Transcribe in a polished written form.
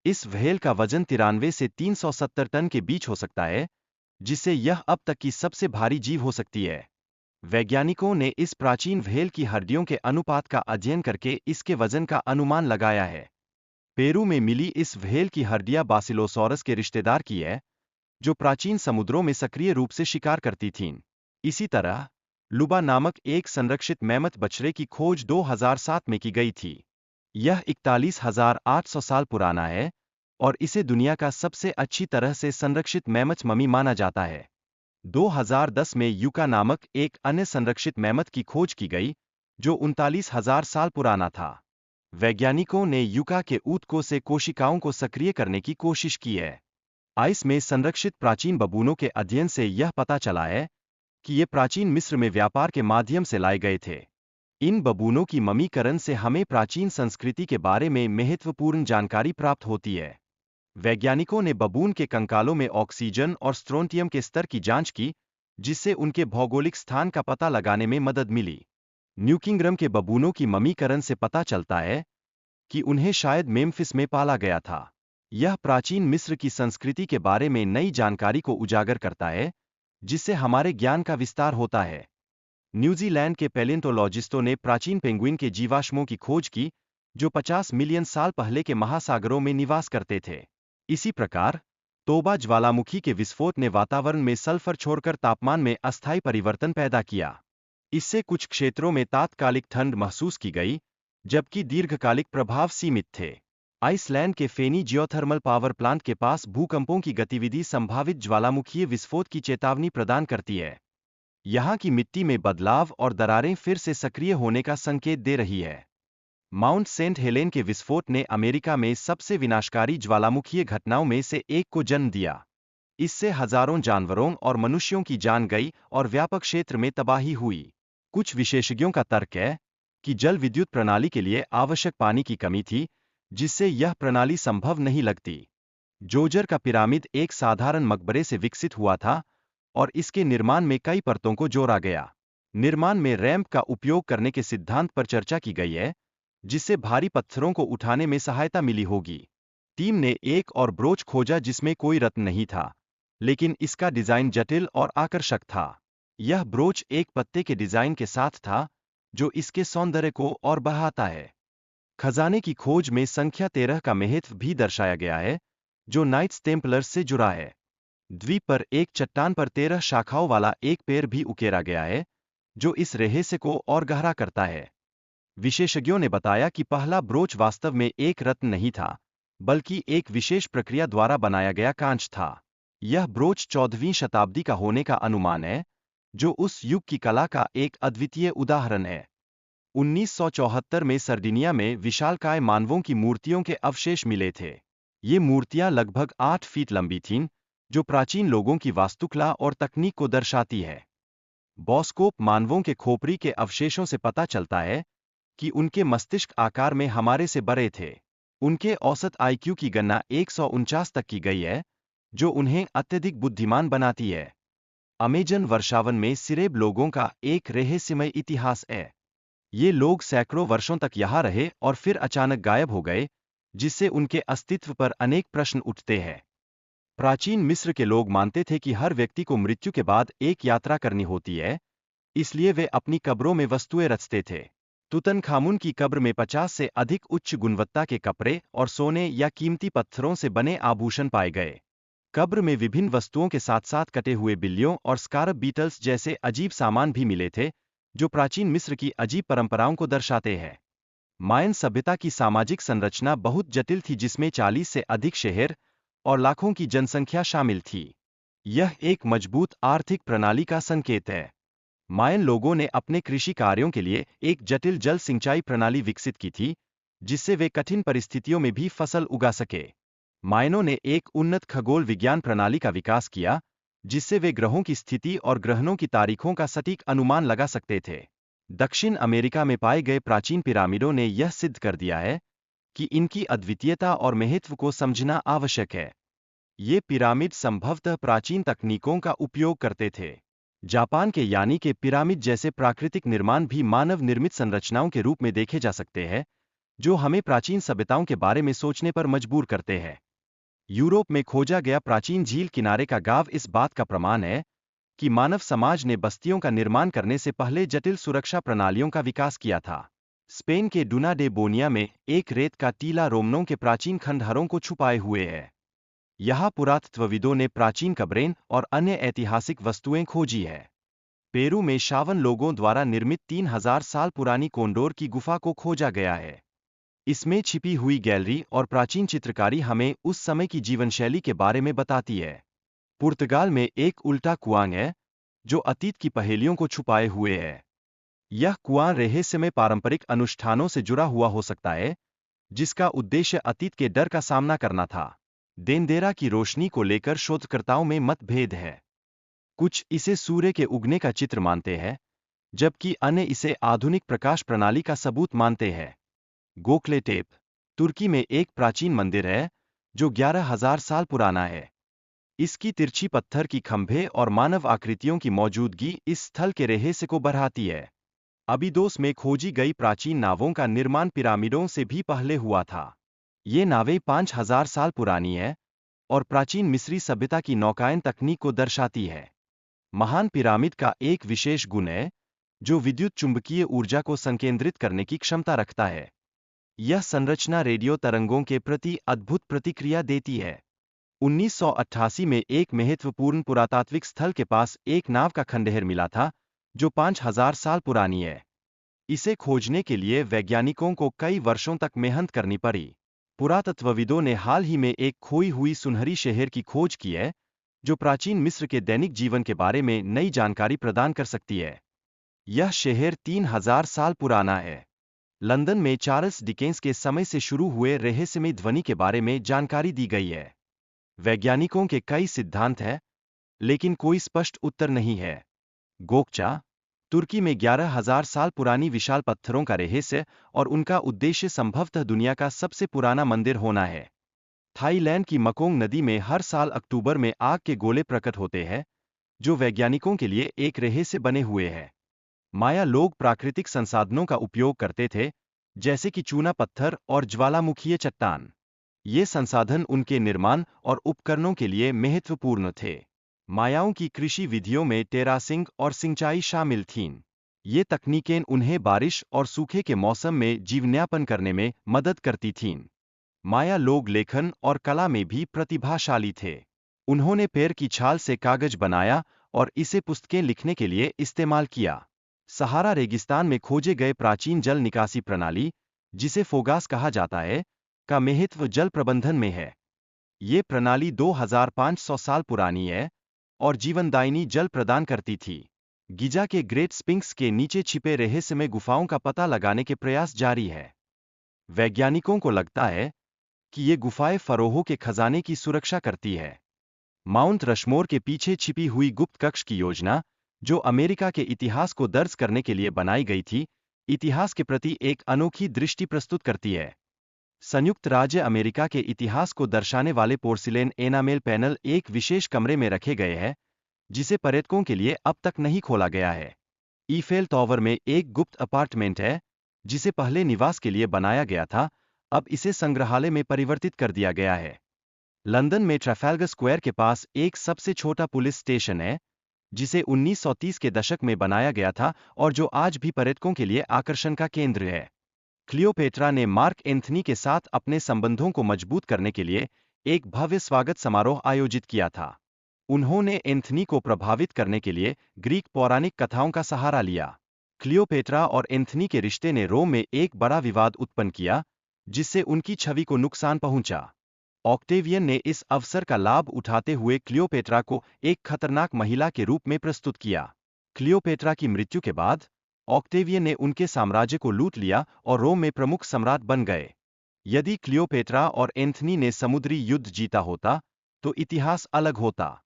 इस व्हेल का वजन 93 से 370 टन के बीच हो सकता है, जिससे यह अब तक की सबसे भारी जीव हो सकती है। वैज्ञानिकों ने इस प्राचीन व्हेल की हड्डियों के अनुपात का अध्ययन करके इसके वजन का अनुमान लगाया है। पेरू में मिली इस व्हेल की हड्डियां बासिलोसॉरस के रिश्तेदार की है, जो प्राचीन समुद्रों में सक्रिय रूप से शिकार करती थीं। इसी तरह लुबा नामक एक संरक्षित मैमथ बछड़े की खोज 2007 में की गई थी। यह 41,800 साल पुराना है और इसे दुनिया का सबसे अच्छी तरह से संरक्षित मैमथ ममी माना जाता है। 2010 में यूका नामक एक अन्य संरक्षित मैमथ की खोज की गई, जो 39,000 साल पुराना था। वैज्ञानिकों ने यूका के ऊतकों से कोशिकाओं को सक्रिय करने की कोशिश की है। आइस में संरक्षित प्राचीन बबूनों के अध्ययन से यह पता चला है कि ये प्राचीन मिस्र में व्यापार के माध्यम से लाए गए थे। इन बबूनों की ममीकरण से हमें प्राचीन संस्कृति के बारे में महत्वपूर्ण जानकारी प्राप्त होती है। वैज्ञानिकों ने बबून के कंकालों में ऑक्सीजन और स्ट्रोंटियम के स्तर की जांच की, जिससे उनके भौगोलिक स्थान का पता लगाने में मदद मिली। न्यूकिंग्रम के बबूनों की ममीकरण से पता चलता है कि उन्हें शायद मेम्फिस में पाला गया था। यह प्राचीन मिस्र की संस्कृति के बारे में नई जानकारी को उजागर करता है, जिससे हमारे ज्ञान का विस्तार होता है। न्यूजीलैंड के पैलियोंटोलॉजिस्टों ने प्राचीन पेंगुइन के जीवाश्मों की खोज की, जो 50 मिलियन साल पहले के महासागरों में निवास करते थे। इसी प्रकार तोबा ज्वालामुखी के विस्फोट ने वातावरण में सल्फर छोड़कर तापमान में अस्थायी परिवर्तन पैदा किया। इससे कुछ क्षेत्रों में तात्कालिक ठंड महसूस की गई, जबकि दीर्घकालिक प्रभाव सीमित थे। आइसलैंड के फेनी जियोथर्मल पावर प्लांट के पास भूकंपों की गतिविधि संभावित ज्वालामुखीय विस्फोट की चेतावनी प्रदान करती है। यहाँ की मिट्टी में बदलाव और दरारें फिर से सक्रिय होने का संकेत दे रही है। माउंट सेंट हेलेन के विस्फोट ने अमेरिका में सबसे विनाशकारी ज्वालामुखीय घटनाओं में से एक को जन्म दिया। इससे हजारों जानवरों और मनुष्यों की जान गई और व्यापक क्षेत्र में तबाही हुई। कुछ विशेषज्ञों का तर्क है कि जल विद्युत प्रणाली के लिए आवश्यक पानी की कमी थी, जिससे यह प्रणाली संभव नहीं लगती। जोजर का पिरामिड एक साधारण मकबरे से विकसित हुआ था और इसके निर्माण में कई परतों को जोड़ा गया। निर्माण में रैंप का उपयोग करने के सिद्धांत पर चर्चा की गई है, जिससे भारी पत्थरों को उठाने में सहायता मिली होगी। टीम ने एक और ब्रोच खोजा जिसमें कोई रत्न नहीं था, लेकिन इसका डिजाइन जटिल और आकर्षक था। यह ब्रोच एक पत्ते के डिजाइन के साथ था, जो इसके सौंदर्य को और बढ़ाता है। खजाने की खोज में संख्या 13 का महत्व भी दर्शाया गया है, जो नाइट्स टेम्पलर्स से जुड़ा है। द्वीप पर एक चट्टान पर 13 शाखाओं वाला एक पेड़ भी उकेरा गया है, जो इस रहस्य को और गहरा करता है। विशेषज्ञों ने बताया कि पहला ब्रोच वास्तव में एक रत्न नहीं था, बल्कि एक विशेष प्रक्रिया द्वारा बनाया गया कांच था। यह ब्रोच 14वीं शताब्दी का होने का अनुमान है, जो उस युग की कला का एक अद्वितीय उदाहरण है। 1974 में सर्डिनिया में विशालकाय मानवों की मूर्तियों के अवशेष मिले थे। ये मूर्तियां लगभग 8 फीट लंबी थीं, जो प्राचीन लोगों की वास्तुकला और तकनीक को दर्शाती है। बॉस्कोप मानवों के खोपड़ी के अवशेषों से पता चलता है कि उनके मस्तिष्क आकार में हमारे से बड़े थे। उनके औसत आईक्यू की गणना 149 तक की गई है, जो उन्हें अत्यधिक बुद्धिमान बनाती है। अमेजन वर्षावन में सिरेब लोगों का एक रहस्यमय इतिहास है। ये लोग सैकड़ों वर्षों तक यहाँ रहे और फिर अचानक गायब हो गए, जिससे उनके अस्तित्व पर अनेक प्रश्न उठते हैं। प्राचीन मिस्र के लोग मानते थे कि हर व्यक्ति को मृत्यु के बाद एक यात्रा करनी होती है, इसलिए वे अपनी कब्रों में वस्तुएं रचते थे। तुतनखामुन की कब्र में 50 से अधिक उच्च गुणवत्ता के कपड़े और सोने या कीमती पत्थरों से बने आभूषण पाए गए। कब्र में विभिन्न वस्तुओं के साथ साथ कटे हुए बिल्लियों और स्कारब बीटल्स जैसे अजीब सामान भी मिले थे, जो प्राचीन मिस्र की अजीब परंपराओं को दर्शाते हैं। मायन सभ्यता की सामाजिक संरचना बहुत जटिल थी, जिसमें 40 से अधिक शहर और लाखों की जनसंख्या शामिल थी। यह एक मजबूत आर्थिक प्रणाली का संकेत है। मायन लोगों ने अपने कृषि कार्यों के लिए एक जटिल जल सिंचाई प्रणाली विकसित की थी, जिससे वे कठिन परिस्थितियों में भी फसल उगा सके। मायनों ने एक उन्नत खगोल विज्ञान प्रणाली का विकास किया, जिससे वे ग्रहों की स्थिति और ग्रहणों की तारीखों का सटीक अनुमान लगा सकते थे। दक्षिण अमेरिका में पाए गए प्राचीन पिरामिडों ने यह सिद्ध कर दिया है कि इनकी अद्वितीयता और महत्व को समझना आवश्यक है। ये पिरामिड संभवतः प्राचीन तकनीकों का उपयोग करते थे। जापान के यानी के पिरामिड जैसे प्राकृतिक निर्माण भी मानव निर्मित संरचनाओं के रूप में देखे जा सकते हैं, जो हमें प्राचीन सभ्यताओं के बारे में सोचने पर मजबूर करते हैं। यूरोप में खोजा गया प्राचीन झील किनारे का गाँव इस बात का प्रमाण है कि मानव समाज ने बस्तियों का निर्माण करने से पहले जटिल सुरक्षा प्रणालियों का विकास किया था। स्पेन के डुना डे बोनिया में एक रेत का टीला रोमनों के प्राचीन खंडहरों को छुपाए हुए है। यहाँ पुरातत्वविदों ने प्राचीन कब्रें और अन्य ऐतिहासिक वस्तुएं खोजी है। पेरू में शावन लोगों द्वारा निर्मित 3000 साल पुरानी कोंडोर की गुफा को खोजा गया है। इसमें छिपी हुई गैलरी और प्राचीन चित्रकारी हमें उस समय की जीवनशैली के बारे में बताती है। पुर्तगाल में एक उल्टा कुआं है जो अतीत की पहेलियों को छुपाए हुए है। यह कुआं रहस्यमय पारंपरिक अनुष्ठानों से जुड़ा हुआ हो सकता है, जिसका उद्देश्य अतीत के डर का सामना करना था। देनदेरा की रोशनी को लेकर शोधकर्ताओं में मतभेद है। कुछ इसे सूर्य के उगने का चित्र मानते हैं, जबकि अन्य इसे आधुनिक प्रकाश प्रणाली का सबूत मानते हैं। गोखले टेप तुर्की में एक प्राचीन मंदिर है जो 11,000 साल पुराना है। इसकी तिरछी पत्थर की खंभे और मानव आकृतियों की मौजूदगी इस स्थल के रहस्य को बढ़ाती है। अबिदोस में खोजी गई प्राचीन नावों का निर्माण पिरामिडों से भी पहले हुआ था। ये नावें 5,000 साल पुरानी है और प्राचीन मिस्री सभ्यता की नौकायन तकनीक को दर्शाती है। महान पिरामिड का एक विशेष गुण है जो विद्युत चुंबकीय ऊर्जा को संकेंद्रित करने की क्षमता रखता है। यह संरचना रेडियो तरंगों के प्रति अद्भुत प्रतिक्रिया देती है। 1988 में एक महत्वपूर्ण पुरातात्विक स्थल के पास एक नाव का खंडहर मिला था जो 5,000 साल पुरानी है। इसे खोजने के लिए वैज्ञानिकों को कई वर्षों तक मेहनत करनी पड़ी। पुरातत्वविदों ने हाल ही में एक खोई हुई सुनहरी शहर की खोज की है जो प्राचीन मिस्र के दैनिक जीवन के बारे में नई जानकारी प्रदान कर सकती है। यह शहर 3,000 साल पुराना है। लंदन में चार्ल्स डिकेंस के समय से शुरू हुए रहस्यमय ध्वनि के बारे में जानकारी दी गई है। वैज्ञानिकों के कई सिद्धांत हैं, लेकिन कोई स्पष्ट उत्तर नहीं है। गोकचा तुर्की में 11,000 साल पुरानी विशाल पत्थरों का रहस्य और उनका उद्देश्य संभवतः दुनिया का सबसे पुराना मंदिर होना है। थाईलैंड की मकोंग नदी में हर साल अक्टूबर में आग के गोले प्रकट होते हैं, जो वैज्ञानिकों के लिए एक रहस्य बने हुए हैं। माया लोग प्राकृतिक संसाधनों का उपयोग करते थे, जैसे कि चूना पत्थर और ज्वालामुखीय चट्टान। ये संसाधन उनके निर्माण और उपकरणों के लिए महत्वपूर्ण थे। मायाओं की कृषि विधियों में टेरासिंग और सिंचाई शामिल थीं। ये तकनीकें उन्हें बारिश और सूखे के मौसम में जीवनयापन करने में मदद करती थीं। माया लोग लेखन और कला में भी प्रतिभाशाली थे। उन्होंने पेड़ की छाल से कागज बनाया और इसे पुस्तकें लिखने के लिए इस्तेमाल किया। सहारा रेगिस्तान में खोजे गए प्राचीन जल निकासी प्रणाली, जिसे फोगास कहा जाता है, का महत्व जल प्रबंधन में है। ये प्रणाली 2500 साल पुरानी है और जीवनदायिनी जल प्रदान करती थी। गिजा के ग्रेट स्पिंक्स के नीचे छिपे रहस्यमय गुफाओं का पता लगाने के प्रयास जारी है। वैज्ञानिकों को लगता है कि ये गुफाएं फरोहों के खजाने की सुरक्षा करती है। माउंट रशमोर के पीछे छिपी हुई गुप्त कक्ष की योजना, जो अमेरिका के इतिहास को दर्ज करने के लिए बनाई गई थी, इतिहास के प्रति एक अनोखी दृष्टि प्रस्तुत करती है। संयुक्त राज्य अमेरिका के इतिहास को दर्शाने वाले पोर्सिलेन एनामेल पैनल एक विशेष कमरे में रखे गए हैं, जिसे पर्यटकों के लिए अब तक नहीं खोला गया है। ईफेल टावर में एक गुप्त अपार्टमेंट है, जिसे पहले निवास के लिए बनाया गया था, अब इसे संग्रहालय में परिवर्तित कर दिया गया है। लंदन में ट्रैफाल्गर स्क्वायर के पास एक सबसे छोटा पुलिस स्टेशन है, जिसे 1930 के दशक में बनाया गया था और जो आज भी पर्यटकों के लिए आकर्षण का केंद्र है। क्लियोपेट्रा ने मार्क एंथनी के साथ अपने संबंधों को मजबूत करने के लिए एक भव्य स्वागत समारोह आयोजित किया था। उन्होंने एंथनी को प्रभावित करने के लिए ग्रीक पौराणिक कथाओं का सहारा लिया। क्लियोपेट्रा और एंथनी के रिश्ते ने रोम में एक बड़ा विवाद उत्पन्न किया, जिससे उनकी छवि को नुकसान पहुंचा। ऑक्टेवियन ने इस अवसर का लाभ उठाते हुए क्लियोपेट्रा को एक खतरनाक महिला के रूप में प्रस्तुत किया। क्लियोपेट्रा की मृत्यु के बाद ऑक्टेवियन ने उनके साम्राज्य को लूट लिया और रोम में प्रमुख सम्राट बन गए। यदि क्लियोपेट्रा और एंथनी ने समुद्री युद्ध जीता होता, तो इतिहास अलग होता।